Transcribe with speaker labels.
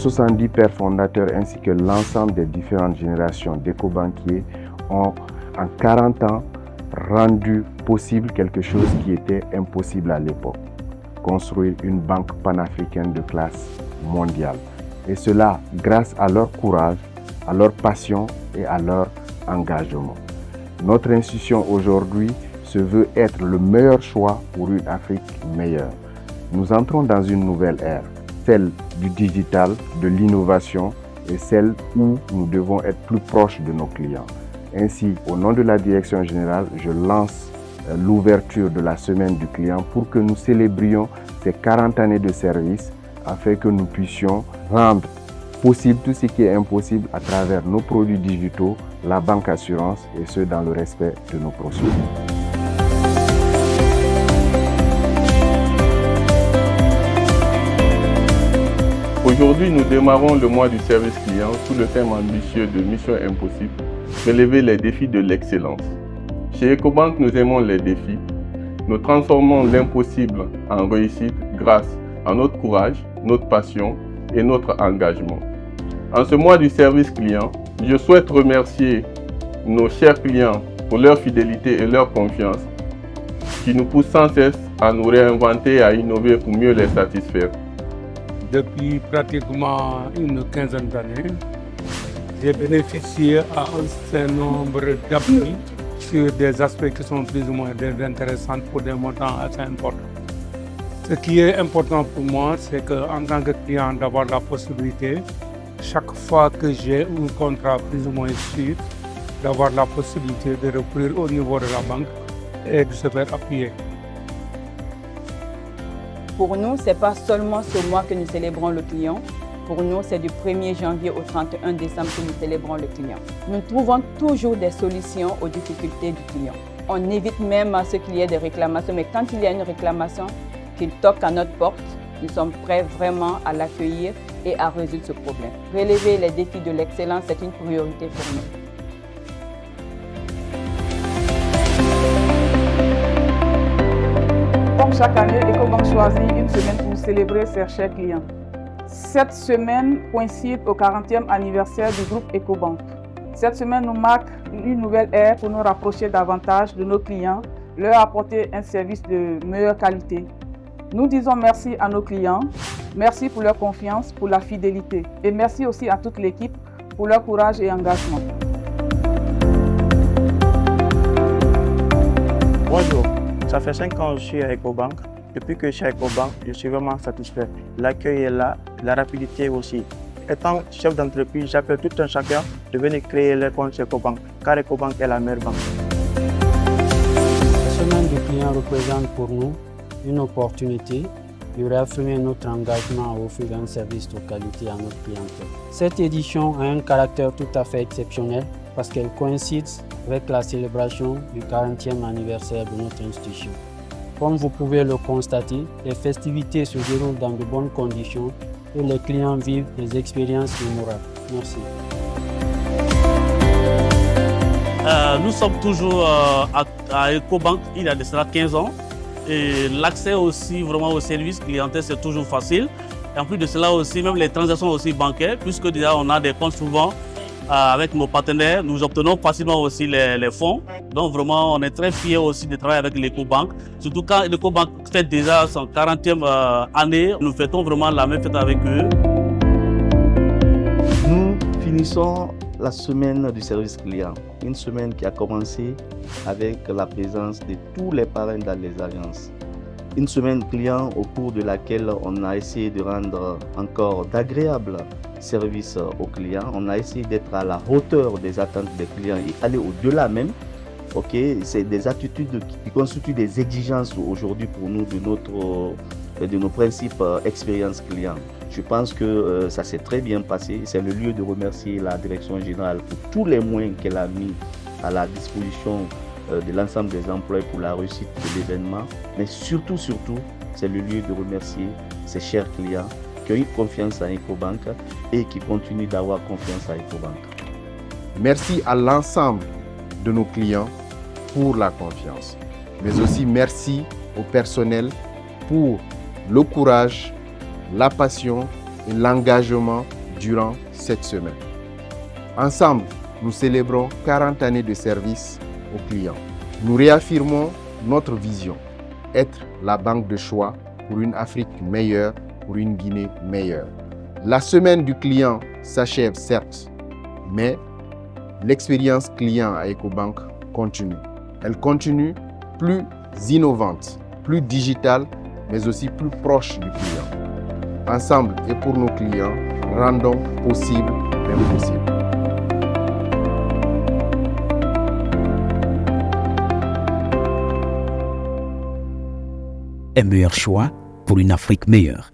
Speaker 1: 70 pères fondateurs ainsi que l'ensemble des différentes générations d'éco-banquiers ont en 40 ans rendu possible quelque chose qui était impossible à l'époque. Construire une banque panafricaine de classe mondiale. Et cela grâce à leur courage, à leur passion et à leur engagement. Notre institution aujourd'hui se veut être le meilleur choix pour une Afrique meilleure. Nous entrons dans une nouvelle ère, celle du digital, de l'innovation et celle où nous devons être plus proches de nos clients. Ainsi, au nom de la direction générale, je lance l'ouverture de la semaine du client pour que nous célébrions ces 40 années de service afin que nous puissions rendre possible tout ce qui est impossible à travers nos produits digitaux, la banque assurance et ce dans le respect de nos procédures.
Speaker 2: Aujourd'hui, nous démarrons le mois du service client sous le thème ambitieux de Mission Impossible, relever les défis de l'excellence. Chez Ecobank, nous aimons les défis. Nous transformons l'impossible en réussite grâce à notre courage, notre passion et notre engagement. En ce mois du service client, je souhaite remercier nos chers clients pour leur fidélité et leur confiance qui nous poussent sans cesse à nous réinventer et à innover pour mieux les satisfaire.
Speaker 3: Depuis pratiquement une quinzaine d'années, j'ai bénéficié à un certain nombre d'appuis sur des aspects qui sont plus ou moins intéressants pour des montants assez importants. Ce qui est important pour moi, c'est qu'en tant que client, d'avoir la possibilité, chaque fois que j'ai un contrat plus ou moins sûr, d'avoir la possibilité de recourir au niveau de la banque et de se faire appuyer.
Speaker 4: Pour nous, ce n'est pas seulement ce mois que nous célébrons le client. Pour nous, c'est du 1er janvier au 31 décembre que nous célébrons le client. Nous trouvons toujours des solutions aux difficultés du client. On évite même à ce qu'il y ait des réclamations, mais quand il y a une réclamation, qu'il toque à notre porte, nous sommes prêts vraiment à l'accueillir et à résoudre ce problème. Relever les défis de l'excellence, c'est une priorité pour nous.
Speaker 5: Comme chaque année, Ecobank choisit une semaine pour célébrer ses chers clients. Cette semaine coïncide au 40e anniversaire du groupe Ecobank. Cette semaine nous marque une nouvelle ère pour nous rapprocher davantage de nos clients, leur apporter un service de meilleure qualité. Nous disons merci à nos clients, merci pour leur confiance, pour la fidélité et merci aussi à toute l'équipe pour leur courage et engagement.
Speaker 6: Bonjour, ça fait 5 ans que je suis à Ecobank. Depuis que je suis à Ecobank, je suis vraiment satisfait. L'accueil est là, la rapidité aussi. Étant chef d'entreprise, j'appelle tout un chacun de venir créer les comptes chez Ecobank, car Ecobank est la meilleure banque.
Speaker 7: La semaine du client représente pour nous une opportunité de réaffirmer notre engagement à offrir un service de qualité à notre clientèle. Cette édition a un caractère tout à fait exceptionnel parce qu'elle coïncide avec la célébration du 40e anniversaire de notre institution. Comme vous pouvez le constater, les festivités se déroulent dans de bonnes conditions et les clients vivent des expériences mémorables. Merci.
Speaker 8: Nous sommes toujours à Ecobank, il y a de cela 15 ans. Et l'accès aussi vraiment au service clientèle, c'est toujours facile. Et en plus de cela aussi, même les transactions aussi bancaires, puisque déjà on a des comptes souvent avec nos partenaires, nous obtenons facilement aussi les fonds. Donc vraiment, on est très fiers aussi de travailler avec l'Ecobank. Surtout quand l'Ecobank fait déjà son 40e année, nous fêtons vraiment la même fête avec eux.
Speaker 9: Nous finissons la semaine du service client, une semaine qui a commencé avec la présence de tous les parrains dans les alliances. Une semaine client au cours de laquelle on a essayé de rendre encore d'agréables services aux clients. On a essayé d'être à la hauteur des attentes des clients et aller au-delà même. C'est des attitudes qui constituent des exigences aujourd'hui pour nous de nos principes expérience client. Je pense que ça s'est très bien passé. C'est le lieu de remercier la direction générale pour tous les moyens qu'elle a mis à la disposition de l'ensemble des employés pour la réussite de l'événement. Mais surtout, c'est le lieu de remercier ses chers clients qui ont eu confiance à Ecobank et qui continuent d'avoir confiance à Ecobank.
Speaker 1: Merci à l'ensemble de nos clients pour la confiance, mais aussi merci au personnel pour le courage, la passion et l'engagement durant cette semaine. Ensemble, nous célébrons 40 années de service aux clients. Nous réaffirmons notre vision, être la banque de choix pour une Afrique meilleure, pour une Guinée meilleure. La semaine du client s'achève certes, mais l'expérience client à Ecobank continue. Elle continue plus innovante, plus digitale, mais aussi plus proche du client. Ensemble et pour nos clients, rendons possible l'impossible.
Speaker 10: Un meilleur choix pour une Afrique meilleure.